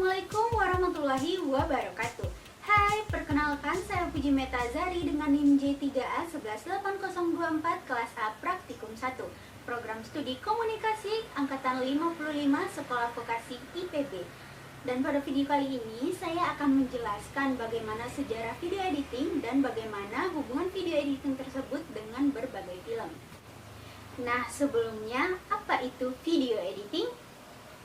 Assalamualaikum warahmatullahi wabarakatuh. Hai, perkenalkan saya Puji Metazari dengan NIM J3A11824 kelas A Praktikum 1, Program Studi Komunikasi Angkatan 55 Sekolah Vokasi IPB. Dan pada video kali ini saya akan menjelaskan bagaimana sejarah video editing dan bagaimana hubungan video editing tersebut dengan berbagai film. Nah, sebelumnya apa itu video editing?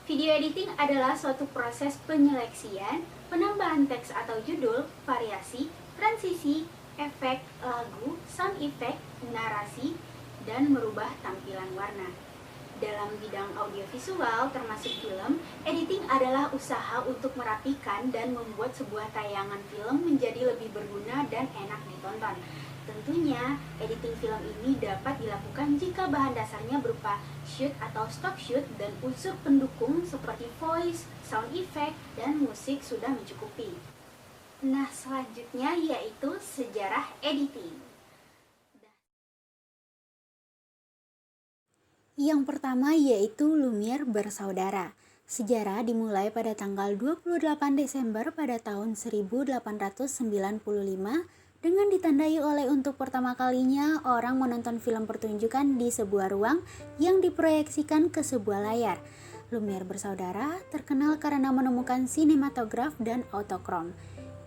Video editing adalah suatu proses penyeleksian, penambahan teks atau judul, variasi, transisi, efek, lagu, sound effect, narasi, dan merubah tampilan warna. Dalam bidang audiovisual termasuk film, editing adalah usaha untuk merapikan dan membuat sebuah tayangan film menjadi lebih berguna dan enak ditonton. Tentunya, editing film ini dapat dilakukan jika bahan dasarnya berupa shoot atau stock shoot dan unsur pendukung seperti voice, sound effect, dan musik sudah mencukupi. Nah, selanjutnya yaitu sejarah editing. Yang pertama yaitu Lumiere bersaudara. Sejarah dimulai pada tanggal 28 Desember pada tahun 1895 dengan ditandai oleh untuk pertama kalinya orang menonton film pertunjukan di sebuah ruang yang diproyeksikan ke sebuah layar. Lumiere bersaudara terkenal karena menemukan sinematograf dan autokrom.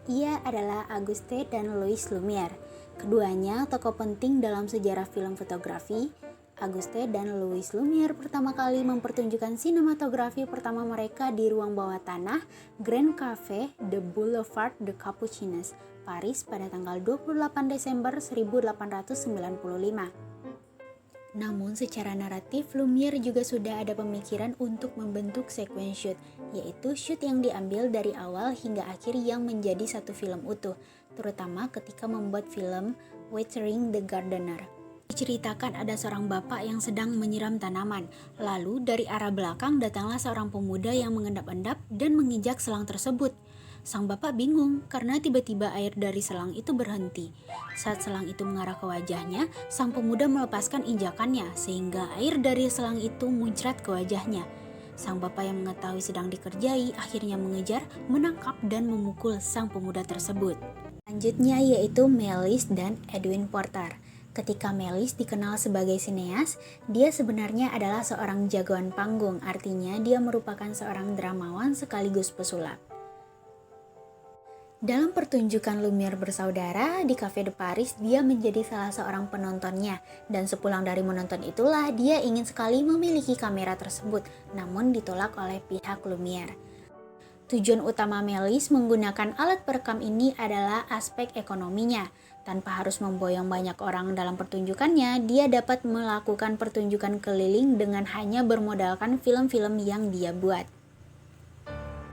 Ia adalah Auguste dan Louis Lumiere. Keduanya tokoh penting dalam sejarah film fotografi. Auguste dan Louis Lumiere pertama kali mempertunjukkan sinematografi pertama mereka di ruang bawah tanah Grand Café de Boulevard de Capucines, Paris pada tanggal 28 Desember 1895. Namun secara naratif, Lumiere juga sudah ada pemikiran untuk membentuk sequence shoot, yaitu shoot yang diambil dari awal hingga akhir yang menjadi satu film utuh, terutama ketika membuat film Watering the Gardener. Diceritakan ada seorang bapak yang sedang menyiram tanaman, lalu dari arah belakang datanglah seorang pemuda yang mengendap-endap dan menginjak selang tersebut. Sang bapak bingung karena tiba-tiba air dari selang itu berhenti. Saat selang itu mengarah ke wajahnya, sang pemuda melepaskan injakannya sehingga air dari selang itu muncrat ke wajahnya. Sang bapak yang mengetahui sedang dikerjai akhirnya mengejar, menangkap dan memukul sang pemuda tersebut. Selanjutnya yaitu Méliès dan Edwin Porter. Ketika Méliès dikenal sebagai sineas, dia sebenarnya adalah seorang jagoan panggung, artinya dia merupakan seorang dramawan sekaligus pesulap. Dalam pertunjukan Lumiere bersaudara di Café de Paris, dia menjadi salah seorang penontonnya, dan sepulang dari menonton itulah dia ingin sekali memiliki kamera tersebut, namun ditolak oleh pihak Lumiere. Tujuan utama Méliès menggunakan alat perekam ini adalah aspek ekonominya. Tanpa harus memboyong banyak orang dalam pertunjukannya, dia dapat melakukan pertunjukan keliling dengan hanya bermodalkan film-film yang dia buat.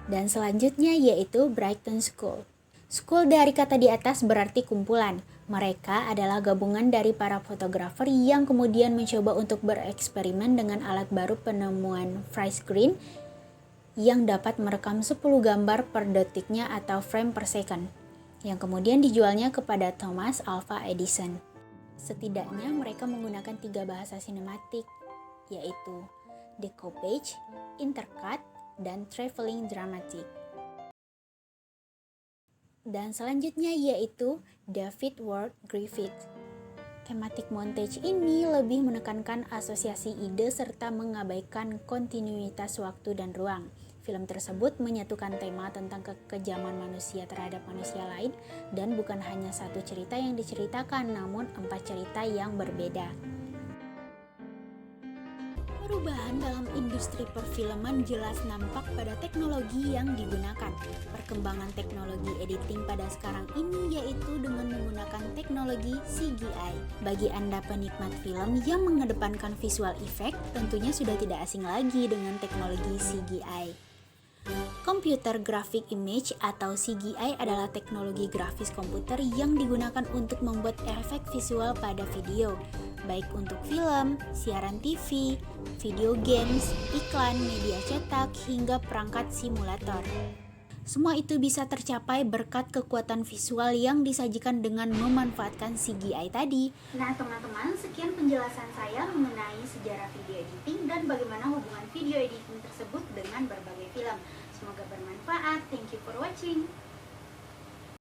Dan selanjutnya yaitu Brighton School. School dari kata di atas berarti kumpulan. Mereka adalah gabungan dari para fotografer yang kemudian mencoba untuk bereksperimen dengan alat baru penemuan freeze screen yang dapat merekam 10 gambar per detiknya atau frame per second, yang kemudian dijualnya kepada Thomas Alva Edison. Setidaknya mereka menggunakan 3 bahasa sinematik, yaitu decoupage, intercut, dan traveling dramatic. Dan selanjutnya yaitu David Ward Griffith. Tematik montage ini lebih menekankan asosiasi ide serta mengabaikan kontinuitas waktu dan ruang. Film tersebut menyatukan tema tentang kekejaman manusia terhadap manusia lain dan bukan hanya satu cerita yang diceritakan, namun 4 cerita yang berbeda. Perubahan dalam industri perfilman jelas nampak pada teknologi yang digunakan. Perkembangan teknologi editing pada sekarang ini yaitu dengan menggunakan teknologi CGI. Bagi Anda penikmat film yang mengedepankan visual effect, tentunya sudah tidak asing lagi dengan teknologi CGI. Computer Graphic Image atau CGI adalah teknologi grafis komputer yang digunakan untuk membuat efek visual pada video, baik untuk film, siaran TV, video games, iklan, media cetak, hingga perangkat simulator. Semua itu bisa tercapai berkat kekuatan visual yang disajikan dengan memanfaatkan CGI tadi. Nah teman-teman, sekian penjelasan saya mengenai sejarah video editing dan bagaimana hubungan video editing tersebut dengan berbagai film. Semoga bermanfaat. Thank you for watching.